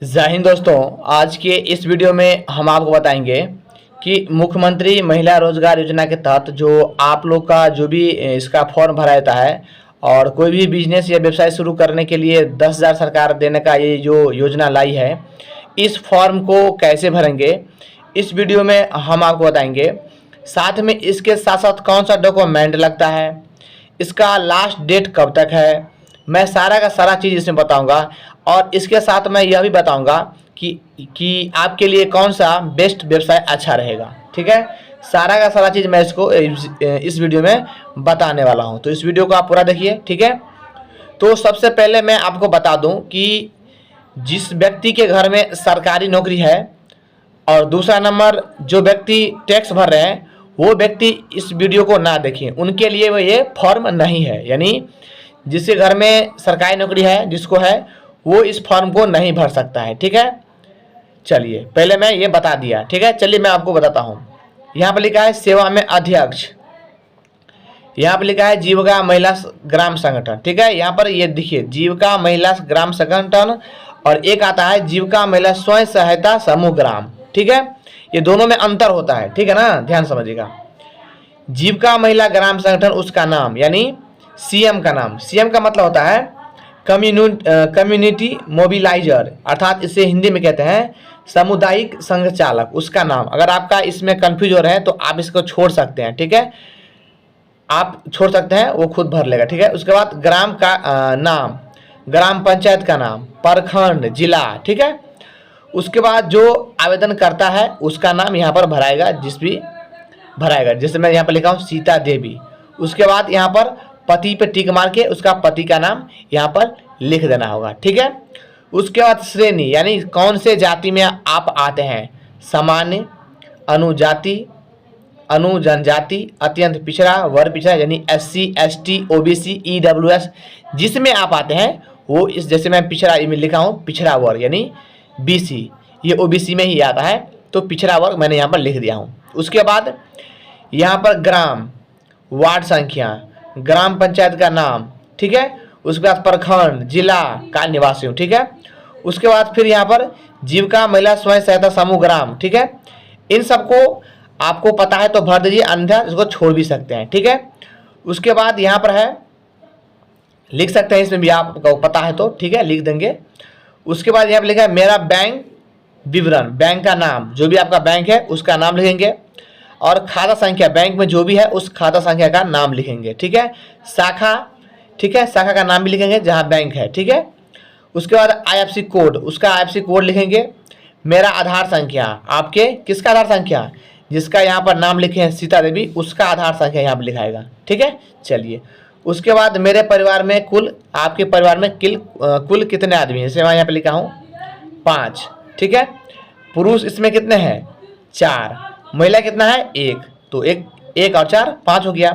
जय हिंद दोस्तों। आज के इस वीडियो में हम आपको बताएंगे कि मुख्यमंत्री महिला रोजगार योजना के तहत जो आप लोग का जो भी इसका फॉर्म भरा जाता है और कोई भी बिजनेस या व्यवसाय शुरू करने के लिए 10,000 सरकार देने का ये जो योजना लाई है, इस फॉर्म को कैसे भरेंगे इस वीडियो में हम आपको बताएंगे। साथ में इसके साथ साथ कौन सा डॉक्यूमेंट लगता है, इसका लास्ट डेट कब तक है, मैं सारा का सारा चीज़ इसमें बताऊंगा। और इसके साथ मैं यह भी बताऊंगा कि आपके लिए कौन सा बेस्ट व्यवसाय अच्छा रहेगा। ठीक है, सारा का सारा चीज़ मैं इसको इस वीडियो में बताने वाला हूं, तो इस वीडियो को आप पूरा देखिए। ठीक है, तो सबसे पहले मैं आपको बता दूं कि जिस व्यक्ति के घर में सरकारी नौकरी है और दूसरा नंबर जो व्यक्ति टैक्स भर रहे हैं वो व्यक्ति इस वीडियो को ना देखें, उनके लिए वो ये फॉर्म नहीं है। यानी जिसके घर में सरकारी नौकरी है, जिसको है, वो इस फॉर्म को नहीं भर सकता है। ठीक है, चलिए पहले मैं ये बता दिया। ठीक है, चलिए मैं आपको बताता हूँ। यहाँ पर लिखा है सेवा में अध्यक्ष, यहाँ पर लिखा है जीविका महिला ग्राम संगठन। ठीक है, यहाँ पर ये देखिए जीविका महिला ग्राम संगठन और एक आता है जीविका महिला स्वयं सहायता समूह ग्राम। ठीक है, ये दोनों में अंतर होता है। ठीक है ना, ध्यान समझिएगा। जीविका महिला ग्राम संगठन उसका नाम यानी सीएम का नाम, सीएम का मतलब होता है कम्युनिटी मोबिलाइजर, अर्थात इसे हिंदी में कहते हैं सामुदायिक संघ चालक, उसका नाम। अगर आपका इसमें कंफ्यूज हो रहे हैं तो आप इसको छोड़ सकते हैं। ठीक है, आप छोड़ सकते हैं, वो खुद भर लेगा। ठीक है, उसके बाद ग्राम का नाम, ग्राम पंचायत का नाम, प्रखंड, जिला। ठीक है, उसके बाद जो आवेदन करता है उसका नाम यहाँ पर भराएगा, जिस भी भराएगा। जैसे मैं यहाँ पर लिखा हूँ सीता देवी। उसके बाद यहाँ पर पति पे टिक मार के उसका पति का नाम यहाँ पर लिख देना होगा। ठीक है, उसके बाद श्रेणी यानी कौन से जाति में आप आते हैं, सामान्य, अनुजाति, अनुजनजाति, अत्यंत पिछड़ा, वर्ग पिछड़ा यानी SC ST OBC EWS, जिसमें आप आते हैं वो इस, जैसे मैं पिछड़ा में लिखा हूँ पिछड़ा वर्ग यानी BC, ये OBC में ही आता है, तो पिछड़ा वर्ग मैंने यहाँ पर लिख दिया हूँ। उसके बाद यहाँ पर ग्राम, वार्ड संख्या, ग्राम पंचायत का नाम। ठीक है, उसके बाद प्रखंड, जिला का निवासी हूँ। ठीक है, उसके बाद फिर यहाँ पर जीविका महिला स्वयं सहायता समूह ग्राम। ठीक है, इन सबको आपको पता है तो भर दीजिए, अन्यथा इसको छोड़ भी सकते हैं। ठीक है, उसके बाद यहाँ पर है, लिख सकते हैं इसमें भी आपको पता है तो। ठीक है, लिख देंगे। उसके बाद यहाँ पर लिखा है मेरा बैंक विवरण, बैंक का नाम, जो भी आपका बैंक है उसका नाम लिखेंगे, और खाता संख्या, बैंक में जो भी है उस खाता संख्या का नाम लिखेंगे। ठीक है, शाखा, ठीक है, शाखा का नाम भी लिखेंगे जहाँ बैंक है। ठीक है, उसके बाद IFSC कोड, उसका IFSC कोड लिखेंगे। मेरा आधार संख्या, आपके किसका आधार संख्या, जिसका यहाँ पर नाम लिखे हैं सीता देवी, उसका आधार संख्या यहाँ पर लिखाएगा। ठीक है, चलिए। उसके बाद मेरे परिवार में कुल, आपके परिवार में कुल कितने आदमी हैं, जैसे मैं यहाँ पर लिखा हूँ 5। ठीक है, पुरुष इसमें कितने हैं 4, महिला कितना है 1, तो 1 और 4 5 हो गया।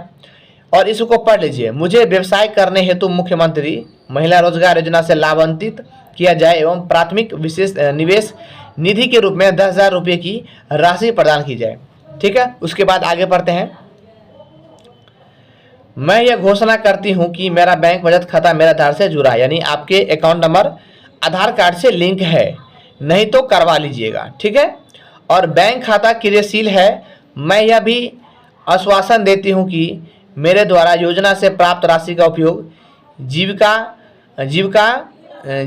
और इसको पढ़ लीजिए, मुझे व्यवसाय करने हेतु मुख्यमंत्री महिला रोजगार योजना से लाभान्वित किया जाए एवं प्राथमिक विशेष निवेश निधि के रूप में 10,000 रुपये की राशि प्रदान की जाए। ठीक है, उसके बाद आगे पढ़ते हैं। मैं यह घोषणा करती हूं कि मेरा बैंक बचत खाता मेरे आधार से जुड़ा है, यानी आपके अकाउंट नंबर आधार कार्ड से लिंक है, नहीं तो करवा लीजिएगा। ठीक है, और बैंक खाता क्रियाशील है। मैं यह भी आश्वासन देती हूं कि मेरे द्वारा योजना से प्राप्त राशि का उपयोग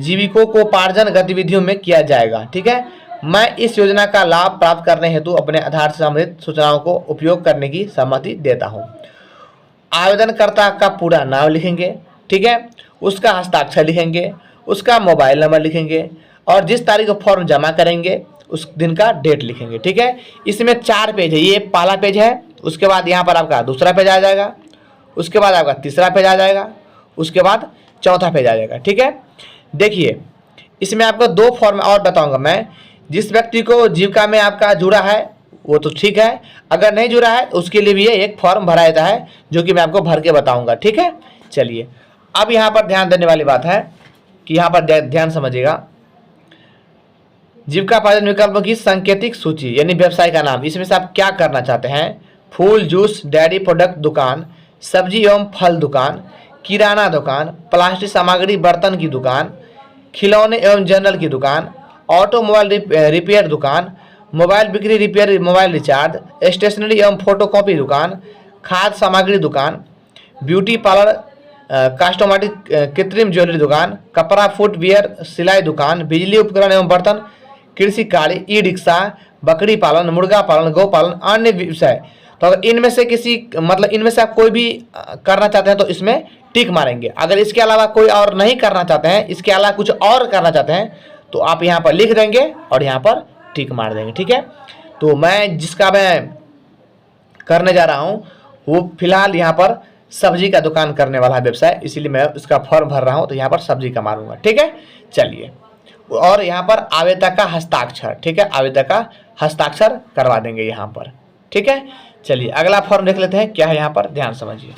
जीविकों को पार्जन गतिविधियों में किया जाएगा। ठीक है, मैं इस योजना का लाभ प्राप्त करने हेतु अपने आधार से संबंधित सूचनाओं को उपयोग करने की सहमति देता हूं। आवेदनकर्ता का पूरा नाम लिखेंगे। ठीक है, उसका हस्ताक्षर लिखेंगे, उसका मोबाइल नंबर लिखेंगे, और जिस तारीख को फॉर्म जमा करेंगे उस दिन का डेट लिखेंगे। ठीक है, इसमें 4 पेज है, ये पहला पेज है। उसके बाद यहाँ पर आपका दूसरा पेज आ जाएगा, उसके बाद आपका तीसरा पेज आ जाएगा, उसके बाद चौथा पेज आ जाएगा। ठीक है, देखिए इसमें आपको 2 फॉर्म और बताऊंगा मैं। जिस व्यक्ति को जीविका में आपका जुड़ा है वो तो ठीक है, अगर नहीं जुड़ा है उसके लिए भी ये एक फॉर्म भरा जाता है, जो कि मैं आपको भर के बताऊँगा। ठीक है, चलिए अब यहाँ पर ध्यान देने वाली बात है कि यहाँ पर ध्यान समझिएगा। जीविका पार्जन विकल्पों की सांकेतिक सूची यानी व्यवसाय का नाम, इसमें से आप क्या करना चाहते हैं, फूल जूस डेयरी प्रोडक्ट दुकान, सब्जी एवं फल दुकान, किराना दुकान, प्लास्टिक सामग्री बर्तन की दुकान, खिलौने एवं जनरल की दुकान, ऑटोमोबाइल रिपेयर दुकान, मोबाइल बिक्री रिपेयर मोबाइल रिचार्ज, स्टेशनरी एवं फोटोकॉपी दुकान, खाद्य सामग्री दुकान, ब्यूटी पार्लर, कॉस्मेटिक कृत्रिम ज्वेलरी दुकान, कपड़ा फुटवियर सिलाई दुकान, बिजली उपकरण एवं बर्तन, कृषि कार्य, ई रिक्शा, बकरी पालन, मुर्गा पालन, गौ पालन, अन्य व्यवसाय। तो अगर इनमें से किसी मतलब इनमें से आप कोई भी करना चाहते हैं तो इसमें टिक मारेंगे। अगर इसके अलावा कोई और नहीं करना चाहते हैं, इसके अलावा कुछ और करना चाहते हैं तो आप यहाँ पर लिख देंगे और यहाँ पर टिक मार देंगे। ठीक है, तो मैं जिसका मैं करने जा रहा हूँ वो फिलहाल यहाँ पर सब्जी का दुकान करने वाला है व्यवसाय, इसीलिए मैं उसका फॉर्म भर रहा हूँ, तो यहाँ पर सब्जी का मारूंगा। ठीक है, चलिए, और यहाँ पर आवेदक का हस्ताक्षर, ठीक है, आवेदक का हस्ताक्षर करवा देंगे यहाँ पर। ठीक है, चलिए अगला फॉर्म देख लेते हैं क्या है यहाँ पर, ध्यान समझिए।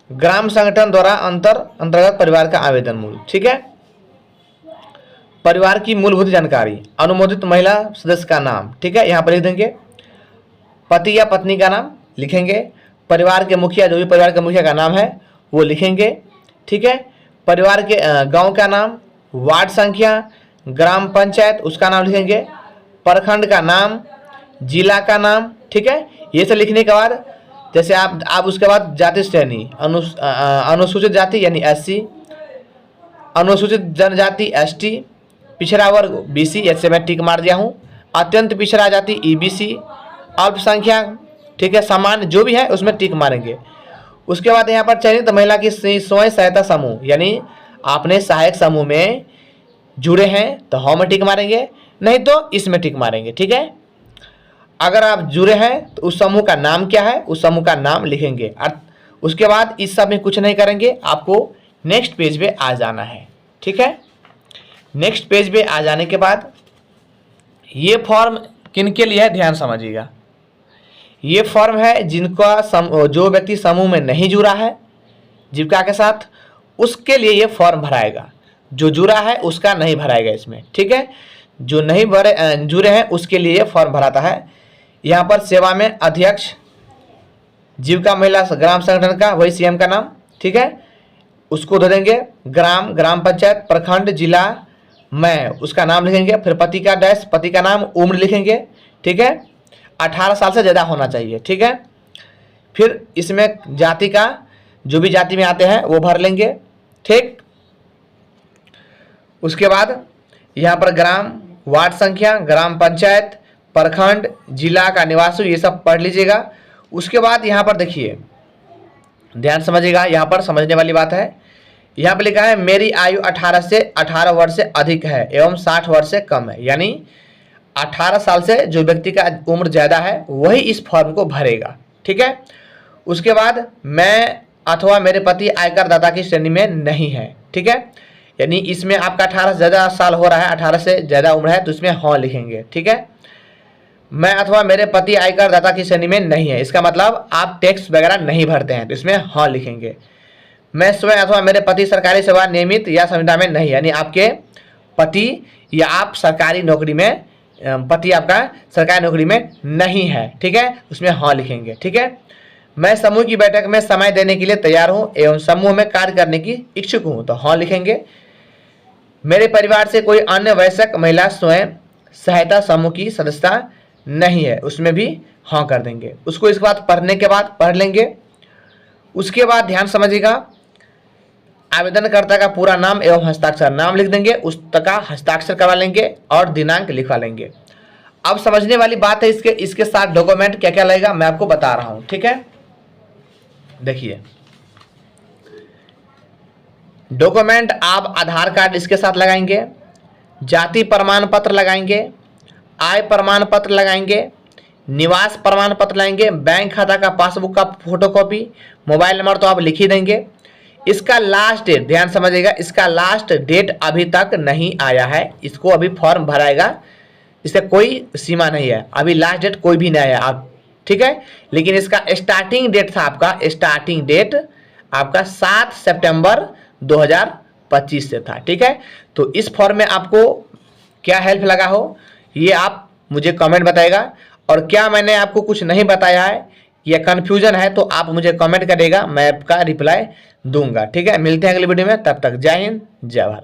ग्राम संगठन द्वारा अंतर्गत परिवार का आवेदन मूल। ठीक है, परिवार की मूलभूत जानकारी, अनुमोदित महिला सदस्य का नाम, ठीक है, यहाँ पर लिख देंगे। पति या पत्नी का नाम लिखेंगे। परिवार के मुखिया, जो भी परिवार के मुखिया का नाम है वो लिखेंगे। ठीक है, परिवार के गांव का नाम, वार्ड संख्या, ग्राम पंचायत उसका नाम लिखेंगे, प्रखंड का नाम, जिला का नाम। ठीक है, ये सब लिखने के बाद जैसे आप उसके बाद जाति श्रेणी, अनुसूचित जाति यानी SC, अनुसूचित जनजाति ST, पिछड़ा वर्ग BC, ऐसे मैं टिक मार दिया हूँ। अत्यंत पिछड़ा जाति EBC, अल्पसंख्यक, ठीक है, सामान्य जो भी है उसमें टिक मारेंगे। उसके बाद यहाँ पर चयनित महिला की स्वयं सहायता समूह, यानी आपने सहायक समूह में जुड़े हैं तो हाँ में टिक मारेंगे, नहीं तो इसमें टिक मारेंगे। ठीक है, अगर आप जुड़े हैं तो उस समूह का नाम क्या है, उस समूह का नाम लिखेंगे। उसके बाद इस सब में कुछ नहीं करेंगे, आपको नेक्स्ट पेज पे आ जाना है। ठीक है, नेक्स्ट पेज पे आ जाने के बाद ये फॉर्म किन के लिए है ध्यान समझिएगा। ये फॉर्म है जिनका जो व्यक्ति समूह में नहीं जुड़ा है जीविका के साथ, उसके लिए ये फॉर्म भराएगा। जो जुड़ा है उसका नहीं भराएगा इसमें। ठीक है, जो नहीं जुड़े हैं उसके लिए ये फॉर्म भराता है। यहाँ पर सेवा में अध्यक्ष, जीविका महिला ग्राम संगठन का वही CM का नाम, ठीक है, उसको दे देंगे। ग्राम पंचायत, प्रखंड, जिला में उसका नाम लिखेंगे। फिर पति का डैश, पति का नाम, उम्र लिखेंगे। ठीक है, 18 साल से ज़्यादा होना चाहिए। ठीक है, फिर इसमें जाति का जो भी जाति में आते हैं वो भर लेंगे। ठीक, उसके बाद यहाँ पर ग्राम, वार्ड संख्या, ग्राम पंचायत, प्रखंड, जिला का निवासी, ये सब पढ़ लीजिएगा। उसके बाद यहाँ पर देखिए, ध्यान समझिएगा, यहाँ पर समझने वाली बात है। यहाँ पर लिखा है मेरी आयु 18 वर्ष से अधिक है एवं 60 वर्ष से कम है, यानी 18 साल से जो व्यक्ति का उम्र ज़्यादा है वही इस फॉर्म को भरेगा। ठीक है, उसके बाद मैं अथवा मेरे पति आयकर दाता की श्रेणी में नहीं है। ठीक है, यानी इसमें आपका 18 से ज़्यादा साल हो रहा है, 18 से ज़्यादा उम्र है तो इसमें हाँ लिखेंगे। ठीक है, मैं अथवा मेरे पति आयकर दाता की श्रेणी में नहीं है, इसका मतलब आप टैक्स वगैरह नहीं भरते हैं तो इसमें हाँ लिखेंगे। मैं स्वयं अथवा मेरे पति सरकारी सेवा नियमित या संविदा में नहीं, यानी आपके पति या आप सरकारी नौकरी में, पति आपका सरकारी नौकरी में नहीं है। ठीक है, उसमें हाँ लिखेंगे। ठीक है, मैं समूह की बैठक में समय देने के लिए तैयार हूँ एवं समूह में कार्य करने की इच्छुक हूँ, तो हाँ लिखेंगे। मेरे परिवार से कोई अन्य वयस्क महिला स्वयं सहायता समूह की सदस्यता नहीं है, उसमें भी हाँ कर देंगे। उसको इसके बाद पढ़ने के बाद पढ़ लेंगे। उसके बाद ध्यान समझिएगा, आवेदनकर्ता का पूरा नाम एवं हस्ताक्षर, नाम लिख देंगे, उसका हस्ताक्षर करवा लेंगे और दिनांक लिखवा लेंगे। अब समझने वाली बात है, इसके साथ डॉक्यूमेंट क्या क्या लगेगा मैं आपको बता रहा हूँ। ठीक है, देखिए डॉक्यूमेंट आप आधार कार्ड इसके साथ लगाएंगे, जाति प्रमाण पत्र लगाएंगे, आय प्रमाण पत्र लगाएंगे, निवास प्रमाण पत्र लगाएंगे, बैंक खाता का पासबुक का फोटोकॉपी, मोबाइल नंबर तो आप लिख ही देंगे। इसका लास्ट डेट ध्यान समझिएगा, इसका लास्ट डेट अभी तक नहीं आया है, इसको अभी फॉर्म भराएगा, इससे कोई सीमा नहीं है, अभी लास्ट डेट कोई भी नहीं आया आप। ठीक है, लेकिन इसका स्टार्टिंग डेट था, आपका स्टार्टिंग डेट आपका 7 सितंबर 2025 से था। ठीक है, तो इस फॉर्म में आपको क्या हेल्प लगा हो ये आप मुझे कमेंट बताएगा, और क्या मैंने आपको कुछ नहीं बताया है या कन्फ्यूजन है तो आप मुझे कमेंट करिएगा, मैं आपका रिप्लाई दूंगा। ठीक है, मिलते हैं अगली वीडियो में, तब तक जय हिंद जय भारत।